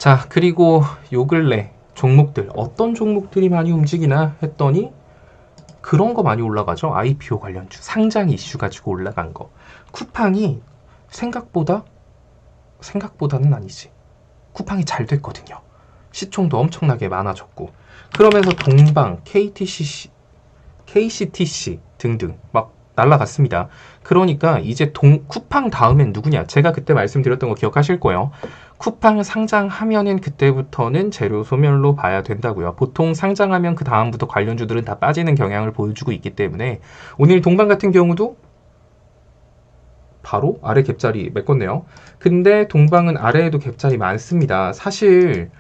자, 그리고 요 근래 종목들 어떤 종목들이 많이 움직이나 했더니 그런 거 많이 올라가죠. IPO 관련주 상장 이슈 가지고 올라간 거. 쿠팡이 생각보다는 아니지. 쿠팡이 잘 됐거든요. 시총도 엄청나게 많아졌고, 그러면서 동방, KCTC 등등 막 날라갔습니다. 그러니까 이제 쿠팡 다음엔 누구냐? 제가 그때 말씀드렸던 거 기억하실 거예요. 쿠팡 상장하면은 그때부터는 재료 소멸로 봐야 된다고요. 보통 상장하면 그 다음부터 관련주들은 다 빠지는 경향을 보여주고 있기 때문에 오늘 동방 같은 경우도 바로 아래 갭자리 메꿨네요. 근데 동방은 아래에도 갭자리 많습니다. 사실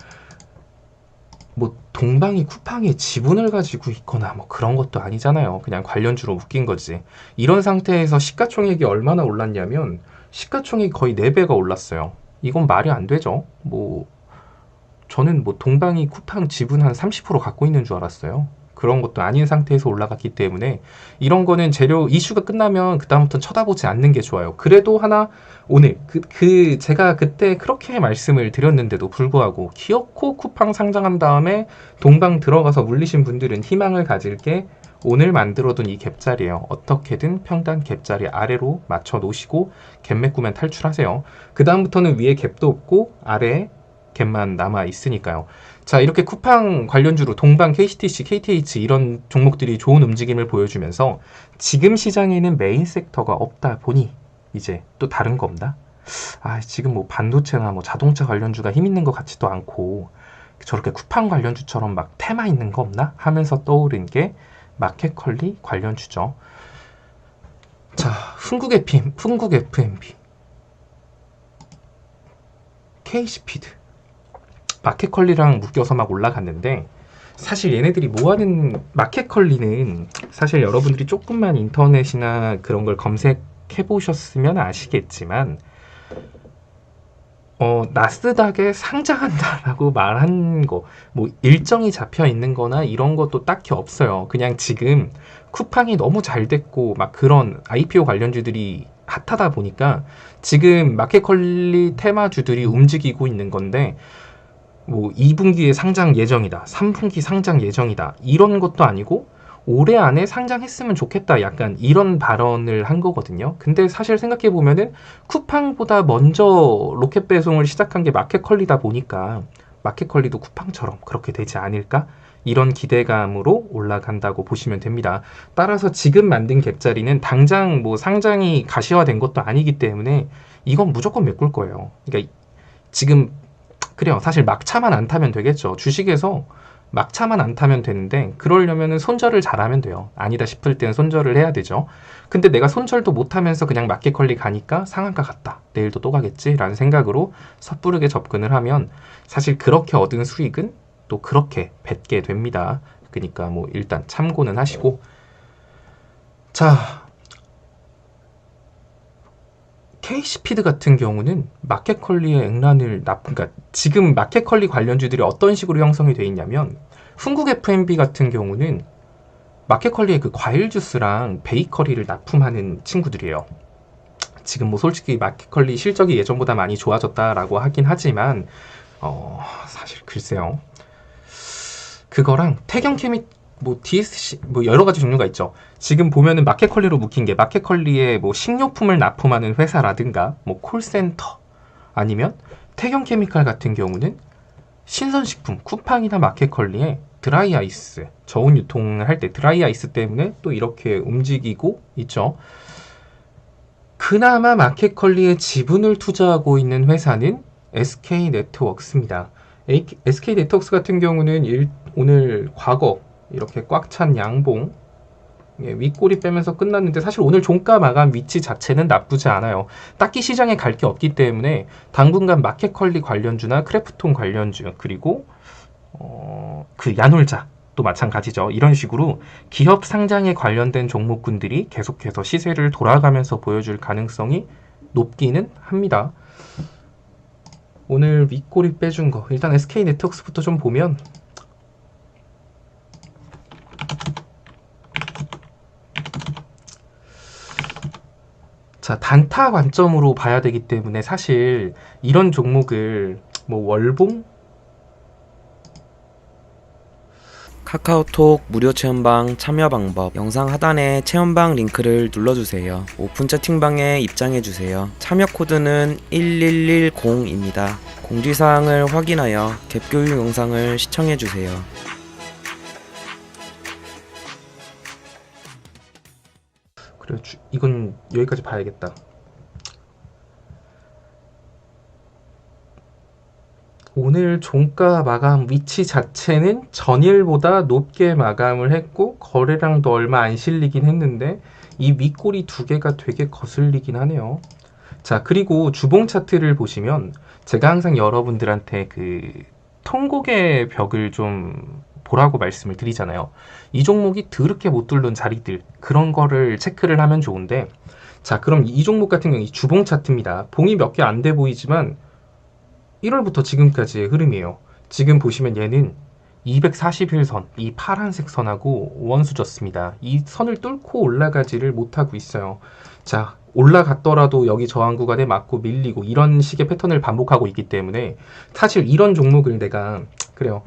뭐 동방이 쿠팡의 지분을 가지고 있거나 뭐 그런 것도 아니잖아요. 그냥 관련주로 묶인 거지. 이런 상태에서 시가총액이 얼마나 올랐냐면 시가총액이 거의 4배가 올랐어요. 이건 말이 안 되죠. 뭐 저는 뭐 동방이 쿠팡 지분 한 30% 갖고 있는 줄 알았어요. 그런 것도 아닌 상태에서 올라갔기 때문에 이런 거는 재료 이슈가 끝나면 그다음부터는 쳐다보지 않는 게 좋아요. 그래도 하나 오늘 제가 그때 그렇게 말씀을 드렸는데도 불구하고 기어코 쿠팡 상장한 다음에 동방 들어가서 물리신 분들은 희망을 가질 게 오늘 만들어둔 이 갭자리예요. 어떻게든 평단 갭자리 아래로 맞춰 놓으시고 갭 메꾸면 탈출하세요. 그 다음부터는 위에 갭도 없고 아래에 갭만 남아 있으니까요. 자, 이렇게 쿠팡 관련주로 동방, KCTC, KTH 이런 종목들이 좋은 움직임을 보여주면서 지금 시장에는 메인 섹터가 없다 보니 이제 또 다른 거 없나? 지금 뭐 반도체나 뭐 자동차 관련주가 힘 있는 것 같지도 않고 저렇게 쿠팡 관련주처럼 막 테마 있는 거 없나? 하면서 떠오른 게 마켓컬리 관련주죠. 자, 흥국 FMB, K스피드 마켓컬리랑 묶여서 막 올라갔는데 사실 얘네들이 뭐하는 마켓컬리는 사실 여러분들이 조금만 인터넷이나 그런 걸 검색해 보셨으면 아시겠지만 나스닥에 상장한다라고 말한 거 뭐 일정이 잡혀 있는 거나 이런 것도 딱히 없어요. 그냥 지금 쿠팡이 너무 잘 됐고 막 그런 IPO 관련주들이 핫하다 보니까 지금 마켓컬리 테마주들이 움직이고 있는 건데 뭐 2분기에 상장 예정이다, 3분기 상장 예정이다 이런 것도 아니고 올해 안에 상장했으면 좋겠다 약간 이런 발언을 한 거거든요. 근데 사실 생각해 보면은 쿠팡보다 먼저 로켓 배송을 시작한 게 마켓컬리다 보니까 마켓컬리도 쿠팡처럼 그렇게 되지 않을까? 이런 기대감으로 올라간다고 보시면 됩니다. 따라서 지금 만든 갭자리는 당장 뭐 상장이 가시화된 것도 아니기 때문에 이건 무조건 메꿀 거예요. 그러니까 지금 그래요. 사실 막차만 안 타면 되겠죠. 주식에서 막차만 안 타면 되는데 그러려면 손절을 잘하면 돼요. 아니다 싶을 때는 손절을 해야 되죠. 근데 내가 손절도 못하면서 그냥 마켓컬리 가니까 상한가 같다. 내일도 또 가겠지? 라는 생각으로 섣부르게 접근을 하면 사실 그렇게 얻은 수익은 또 그렇게 뱉게 됩니다. 그러니까 뭐 일단 참고는 하시고 자, K스피드 같은 경우는 마켓컬리의 액란을 그러니까 지금 마켓컬리 관련주들이 어떤 식으로 형성이 되어 있냐면 흥국 FMB 같은 경우는 마켓컬리의 그 과일 주스랑 베이커리를 납품하는 친구들이에요. 지금 뭐 솔직히 마켓컬리 실적이 예전보다 많이 좋아졌다라고 하긴 하지만 사실 글쎄요. 그거랑 태경케미 뭐 DSC 뭐 여러 가지 종류가 있죠. 지금 보면은 마켓컬리로 묶인 게 마켓컬리에 뭐 식료품을 납품하는 회사라든가 뭐 콜센터 아니면 태경케미칼 같은 경우는 신선식품 쿠팡이나 마켓컬리에 드라이 아이스 저온 유통을 할 때 드라이 아이스 때문에 또 이렇게 움직이고 있죠. 그나마 마켓컬리에 지분을 투자하고 있는 회사는 SK네트워크스입니다. SK네트워크스 같은 경우는 오늘 과거 이렇게 꽉 찬 양봉 윗꼬리 빼면서 끝났는데 사실 오늘 종가 마감 위치 자체는 나쁘지 않아요. 딱히 시장에 갈 게 없기 때문에 당분간 마켓컬리 관련주나 크래프톤 관련주 그리고 그 야놀자 또 마찬가지죠. 이런 식으로 기업 상장에 관련된 종목군들이 계속해서 시세를 돌아가면서 보여줄 가능성이 높기는 합니다. 오늘 윗꼬리 빼준 거 일단 SK네트워크스부터 좀 보면 자, 단타 관점으로 봐야 되기 때문에 사실 이런 종목을 뭐 월봉 카카오톡 무료 체험방 참여 방법 영상 하단에 체험방 링크를 눌러주세요. 오픈 채팅방에 입장해주세요. 참여 코드는 1110입니다. 공지사항을 확인하여 갭교육 영상을 시청해주세요. 그래, 이건 여기까지 봐야겠다. 오늘 종가 마감 위치 자체는 전일보다 높게 마감을 했고 거래량도 얼마 안 실리긴 했는데 이 윗꼬리 두 개가 되게 거슬리긴 하네요. 자, 그리고 주봉 차트를 보시면 제가 항상 여러분들한테 그 통곡의 벽을 좀 보라고 말씀을 드리잖아요. 이 종목이 드럽게 못 뚫는 자리들, 그런 거를 체크를 하면 좋은데, 자, 그럼 이 종목 같은 경우 이 주봉 차트입니다. 봉이 몇 개 안 돼 보이지만 1월부터 지금까지의 흐름이에요. 지금 보시면 얘는 241선, 이 파란색 선하고 원수졌습니다. 이 선을 뚫고 올라가지를 못하고 있어요. 자, 올라갔더라도 여기 저항 구간에 맞고 밀리고 이런 식의 패턴을 반복하고 있기 때문에 사실 이런 종목을 내가 그래요.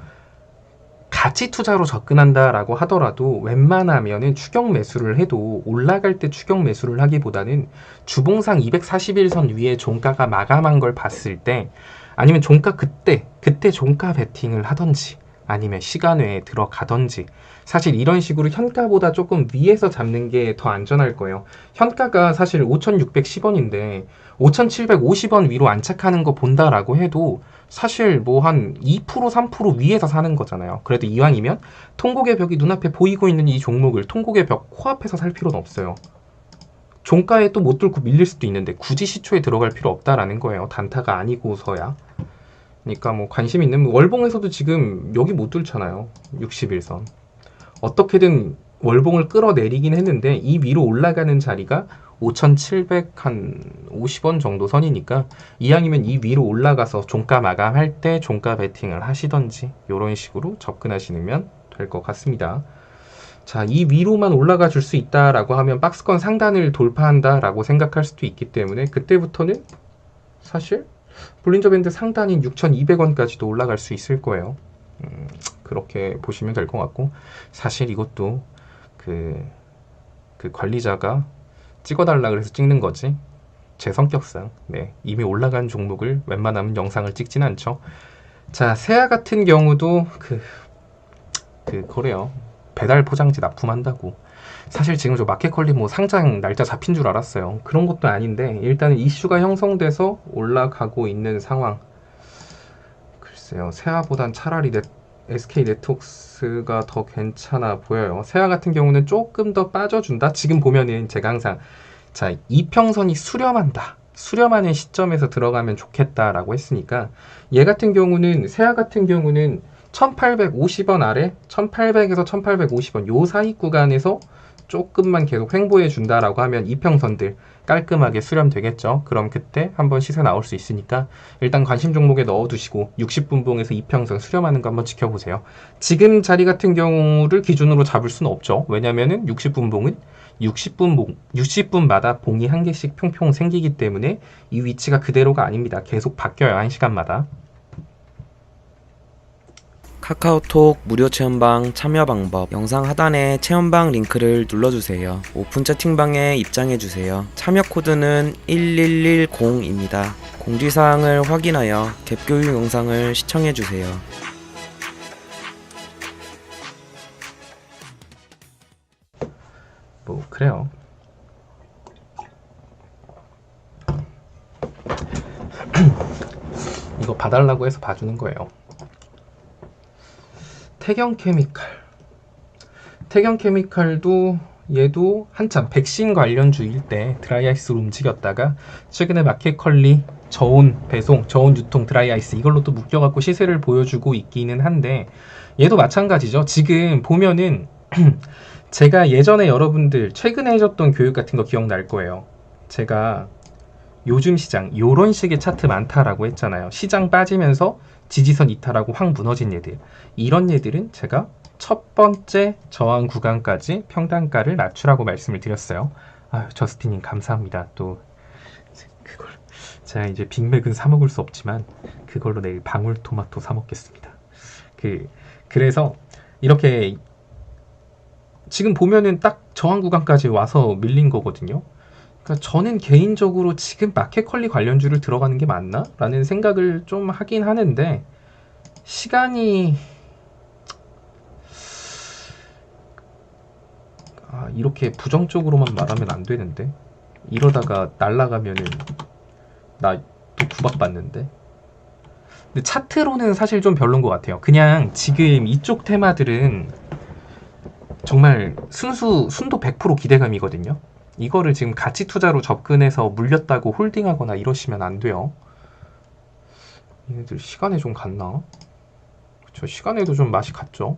가치 투자로 접근한다라고 하더라도 웬만하면은 추격 매수를 해도 올라갈 때 추격 매수를 하기보다는 주봉상 241선 위에 종가가 마감한 걸 봤을 때 아니면 종가 그때 종가 베팅을 하던지 아니면 시간외에 들어가던지 사실 이런 식으로 현가보다 조금 위에서 잡는 게 더 안전할 거예요. 현가가 사실 5,610원인데 5,750원 위로 안착하는 거 본다라고 해도 사실 뭐 한 2% 3% 위에서 사는 거잖아요. 그래도 이왕이면 통곡의 벽이 눈앞에 보이고 있는 이 종목을 통곡의 벽 코앞에서 살 필요는 없어요. 종가에 또 못 뚫고 밀릴 수도 있는데 굳이 시초에 들어갈 필요 없다라는 거예요. 단타가 아니고서야. 그러니까 뭐 관심 있는 월봉에서도 지금 여기 못 뚫잖아요. 61선. 어떻게든 월봉을 끌어내리긴 했는데 이 위로 올라가는 자리가 5,750원 정도 선이니까 이왕이면 이 위로 올라가서 종가 마감할 때 종가 베팅을 하시던지 이런 식으로 접근하시면 될 것 같습니다. 자, 이 위로만 올라가 줄 수 있다라고 하면 박스권 상단을 돌파한다라고 생각할 수도 있기 때문에 그때부터는 사실 볼린저 밴드 상단인 6,200원까지도 올라갈 수 있을 거예요. 그렇게 보시면 될 것 같고 사실 이것도 그 관리자가 찍어달라 그래서 찍는 거지 제 성격상 네, 이미 올라간 종목을 웬만하면 영상을 찍진 않죠. 자, 세아 같은 경우도 그래요. 배달 포장지 납품한다고. 사실 지금 저 마켓컬리 뭐 상장 날짜 잡힌 줄 알았어요. 그런 것도 아닌데 일단은 이슈가 형성돼서 올라가고 있는 상황. 글쎄요. 세아보단 차라리 SK 네트워크스가 더 괜찮아 보여요. 세아 같은 경우는 조금 더 빠져준다. 지금 보면은 제가 항상 자, 이평선이 수렴한다. 수렴하는 시점에서 들어가면 좋겠다라고 했으니까 얘 같은 경우는 세아 같은 경우는 1850원 아래 1800에서 1850원 요 사이 구간에서 조금만 계속 횡보해 준다라고 하면 이평선들 깔끔하게 수렴되겠죠. 그럼 그때 한번 시세 나올 수 있으니까 일단 관심 종목에 넣어두시고 60분봉에서 이평선 수렴하는 거 한번 지켜보세요. 지금 자리 같은 경우를 기준으로 잡을 수는 없죠. 왜냐면은 60분봉은 60분마다 봉이 한 개씩 평평 생기기 때문에 이 위치가 그대로가 아닙니다. 계속 바뀌어요. 1시간마다. 카카오톡 무료 체험방 참여 방법 영상 하단에 체험방 링크를 눌러주세요. 오픈 채팅방에 입장해주세요. 참여 코드는 1110입니다. 공지사항을 확인하여 갭교육 영상을 시청해주세요. 뭐 그래요. 이거 봐달라고 해서 봐주는 거예요. 태경케미칼도 얘도 한참 백신 관련주일 때 드라이아이스로 움직였다가 최근에 마켓컬리 저온 배송, 저온 유통 드라이아이스 이걸로 또 묶여갖고 시세를 보여주고 있기는 한데 얘도 마찬가지죠. 지금 보면은 제가 예전에 여러분들 최근에 해줬던 교육 같은 거 기억날 거예요. 제가 요즘 시장 요런 식의 차트 많다라고 했잖아요. 시장 빠지면서 지지선 이탈하고 확 무너진 얘들. 이런 얘들은 제가 첫 번째 저항 구간까지 평단가를 낮추라고 말씀을 드렸어요. 아유, 저스틴님 감사합니다. 또 그걸 제가 이제 빅맥은 사 먹을 수 없지만 그걸로 내일 방울토마토 사 먹겠습니다. 그래서 이렇게 지금 보면은 딱 저항 구간까지 와서 밀린 거거든요. 그러니까 저는 개인적으로 지금 마켓컬리 관련주를 들어가는 게 맞나? 라는 생각을 좀 하긴 하는데 시간이 이렇게 부정적으로만 말하면 안 되는데 이러다가 날아가면은 나 또 구박받는데. 근데 차트로는 사실 좀 별론 것 같아요. 그냥 지금 이쪽 테마들은 정말 순도 100% 기대감이거든요. 이거를 지금 가치 투자로 접근해서 물렸다고 홀딩하거나 이러시면 안 돼요. 얘네들 시간에 좀 갔나? 그쵸, 시간에도 좀 맛이 갔죠.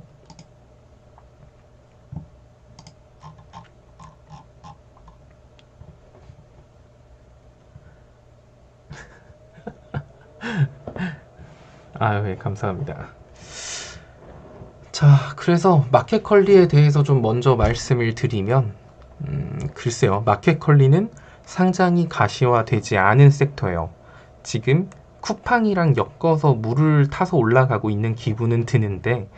네, 감사합니다. 자, 그래서 마켓컬리에 대해서 좀 먼저 말씀을 드리면 글쎄요, 마켓컬리는 상장이 가시화되지 않은 sek터예요. 지금 쿠팡이랑 엮어서 물을 타서 올라가고 있는 기분은 드는데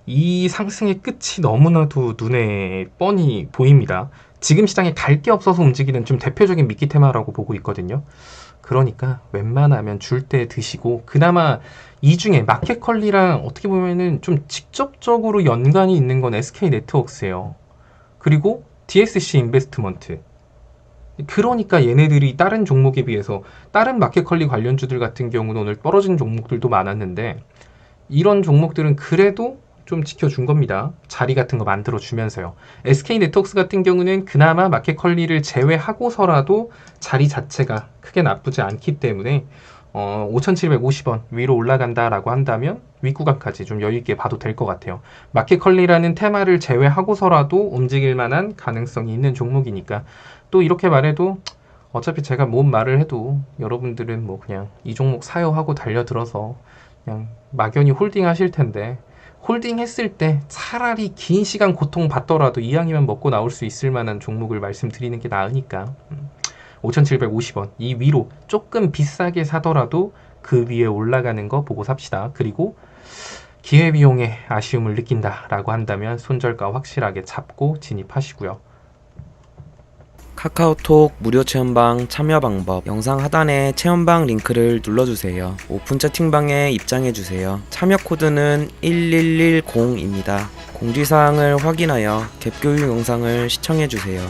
이 상승의 끝이 너무나도 눈에 뻔히 보입니다. 지금 시장에 갈 게 없어서 움직이는 좀 대표적인 미끼 테마라고 보고 있거든요. 그러니까 웬만하면 줄 때 드시고, 그나마 이 중에 마켓컬리랑 어떻게 보면은 좀 직접적으로 연관이 있는 건 SK네트워크스예요. 그리고 DSC 인베스트먼트. 그러니까 얘네들이 다른 종목에 비해서 다른 마켓컬리 관련주들 같은 경우는 오늘 떨어진 종목들도 많았는데 이런 종목들은 그래도 좀 지켜준 겁니다. 자리 같은 거 만들어주면서요. SK네트워크스 같은 경우는 그나마 마켓컬리를 제외하고서라도 자리 자체가 크게 나쁘지 않기 때문에 5,750원 위로 올라간다라고 한다면 윗구간까지 좀 여유있게 봐도 될 것 같아요. 마켓컬리라는 테마를 제외하고서라도 움직일 만한 가능성이 있는 종목이니까 또 이렇게 말해도 어차피 제가 뭔 말을 해도 여러분들은 뭐 그냥 이 종목 사요 하고 달려들어서 그냥 막연히 홀딩 하실 텐데 홀딩 했을 때 차라리 긴 시간 고통 받더라도 이왕이면 먹고 나올 수 있을 만한 종목을 말씀드리는 게 나으니까 5,750원 이 위로 조금 비싸게 사더라도 그 위에 올라가는 거 보고 삽시다. 그리고 기회비용에 아쉬움을 느낀다라고 한다면 손절가 확실하게 잡고 진입하시고요. 카카오톡 무료 체험방 참여 방법 영상 하단에 체험방 링크를 눌러주세요. 오픈 채팅방에 입장해주세요. 참여 코드는 1110입니다. 공지사항을 확인하여 갭 교육 영상을 시청해주세요.